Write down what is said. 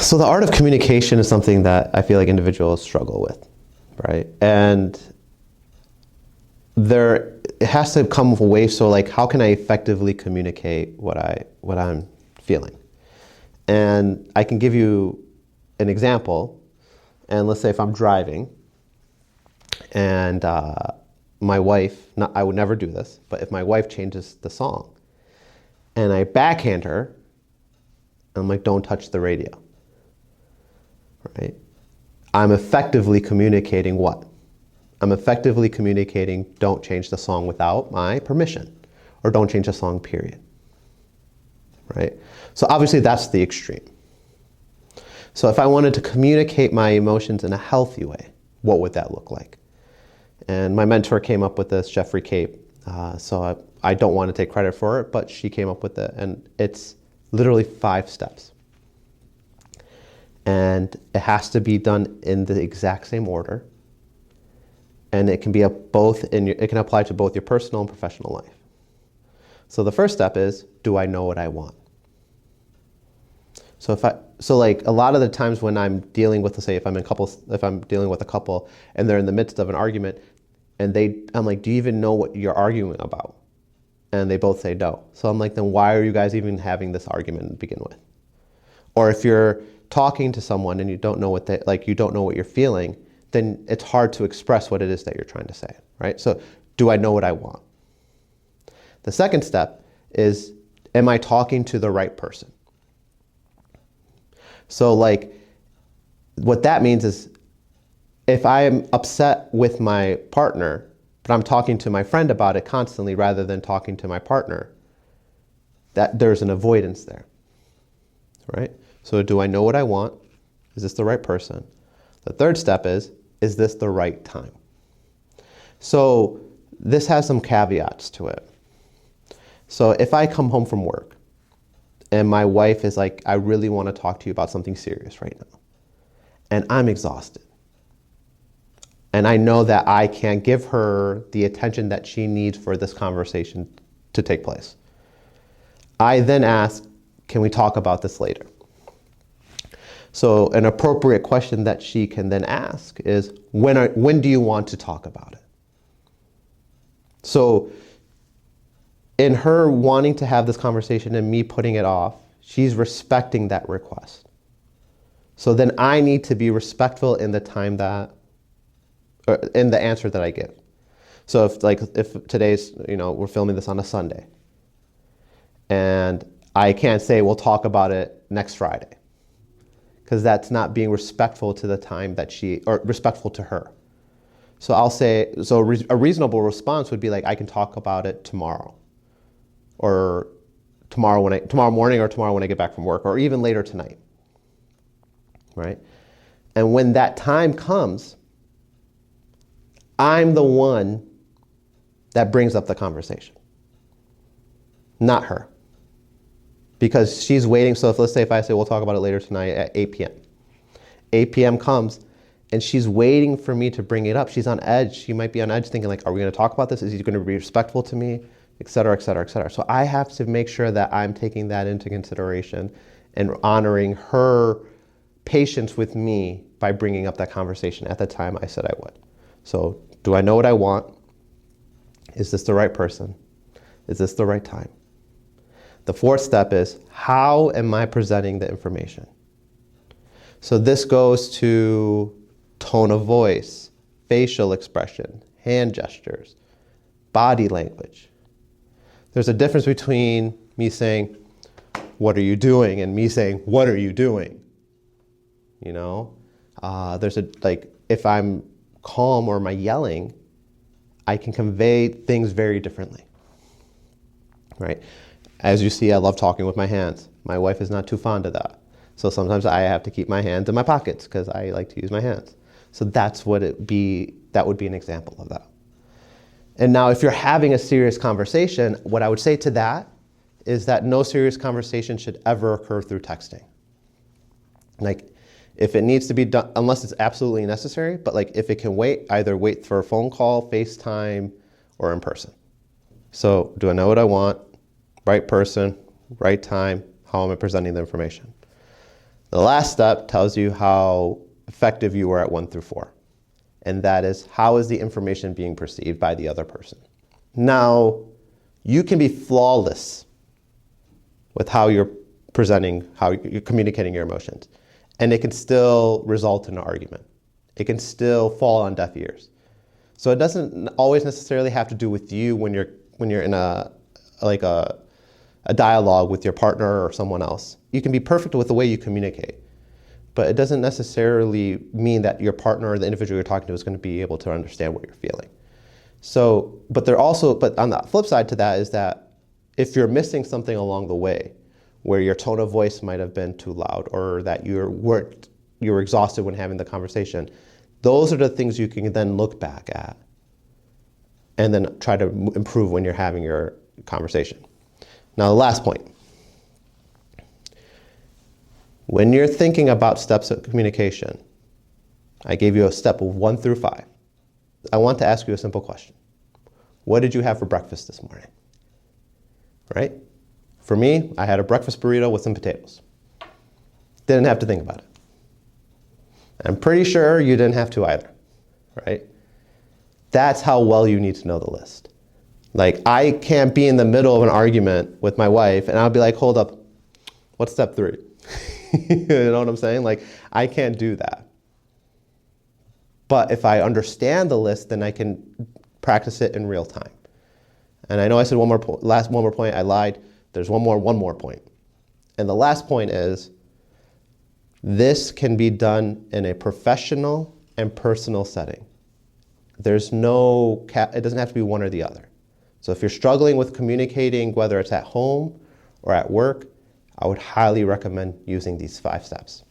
So the art of communication is something that I feel like individuals struggle with, right? And it has to come with a way, so like, how can I effectively communicate what I'm feeling? And I can give you an example. And let's say if I'm driving and my wife, I would never do this, but if my wife changes the song and I backhand her, I'm like, don't touch the radio, right? I'm effectively communicating what? I'm effectively communicating, don't change the song without my permission, or don't change the song, period, right? So obviously that's the extreme. So if I wanted to communicate my emotions in a healthy way, what would that look like? And my mentor came up with this, Jeffrey Cape. So I don't want to take credit for it, but she came up with it, and it's literally 5 steps. And it has to be done in the exact same order. And it can be it can apply to both your personal and professional life. So the first step is, do I know what I want? So like a lot of the times when I'm dealing with, let's say if I'm dealing with a couple and they're in the midst of an argument, and I'm like, do you even know what you're arguing about? And they both say no. So I'm like, then why are you guys even having this argument to begin with? Or if you're talking to someone and you don't know you don't know what you're feeling, then it's hard to express what it is that you're trying to say, right? So do I know what I want? The second step is, am I talking to the right person? So like, what that means is, if I am upset with my partner, but I'm talking to my friend about it constantly rather than talking to my partner, that there's an avoidance there, right? So do I know what I want? Is this the right person? The third step is this the right time? So this has some caveats to it. So if I come home from work and my wife is like, I really want to talk to you about something serious right now, and I'm exhausted, and I know that I can't give her the attention that she needs for this conversation to take place, I then ask, can we talk about this later? So an appropriate question that she can then ask is, when do you want to talk about it? So in her wanting to have this conversation and me putting it off, she's respecting that request. So then I need to be respectful in the time in the answer that I give. So if today's, we're filming this on a Sunday, and I can't say we'll talk about it next Friday, because that's not being respectful to the time or respectful to her. So I'll say, a reasonable response would be like, I can talk about it tomorrow, or tomorrow morning, or tomorrow when I get back from work, or even later tonight, right? And when that time comes, I'm the one that brings up the conversation, not her. Because she's waiting. So let's say if I say we'll talk about it later tonight at 8 p.m. 8 p.m. comes and she's waiting for me to bring it up. She's on edge. She might be on edge thinking like, are we going to talk about this? Is he going to be respectful to me? Et cetera, et cetera, et cetera. So I have to make sure that I'm taking that into consideration and honoring her patience with me by bringing up that conversation at the time I said I would. So do I know what I want? Is this the right person? Is this the right time? The fourth step is, how am I presenting the information? So this goes to tone of voice, facial expression, hand gestures, body language. There's a difference between me saying, what are you doing? And me saying, what are you doing? If I'm calm or am I yelling, I can convey things very differently, right? As you see, I love talking with my hands. My wife is not too fond of that. So sometimes I have to keep my hands in my pockets because I like to use my hands. So that would be an example of that. And now if you're having a serious conversation, what I would say to that is that no serious conversation should ever occur through texting. Like, if it needs to be done, unless it's absolutely necessary, but like if it can wait, either wait for a phone call, FaceTime, or in person. So do I know what I want? Right person, right time, how am I presenting the information? The last step tells you how effective you were at 1 through 4. And that is, how is the information being perceived by the other person? Now, you can be flawless with how you're presenting, how you're communicating your emotions. And it can still result in an argument. It can still fall on deaf ears. So it doesn't always necessarily have to do with you when you're in a dialogue with your partner or someone else. You can be perfect with the way you communicate, but it doesn't necessarily mean that your partner or the individual you're talking to is going to be able to understand what you're feeling. So, but on the flip side to that is that if you're missing something along the way, where your tone of voice might have been too loud, or that you were exhausted when having the conversation, those are the things you can then look back at and then try to improve when you're having your conversation. Now, the last point. When you're thinking about steps of communication, I gave you a step of 1 through 5. I want to ask you a simple question. What did you have for breakfast this morning? Right? For me, I had a breakfast burrito with some potatoes. Didn't have to think about it. I'm pretty sure you didn't have to either, right? That's how well you need to know the list. Like, I can't be in the middle of an argument with my wife and I'll be like, hold up, what's step 3? You know what I'm saying? Like, I can't do that. But if I understand the list, then I can practice it in real time. And I know I said one more point, I lied. There's one more point. And the last point is, this can be done in a professional and personal setting. It doesn't have to be one or the other. So if you're struggling with communicating, whether it's at home or at work, I would highly recommend using these 5 steps.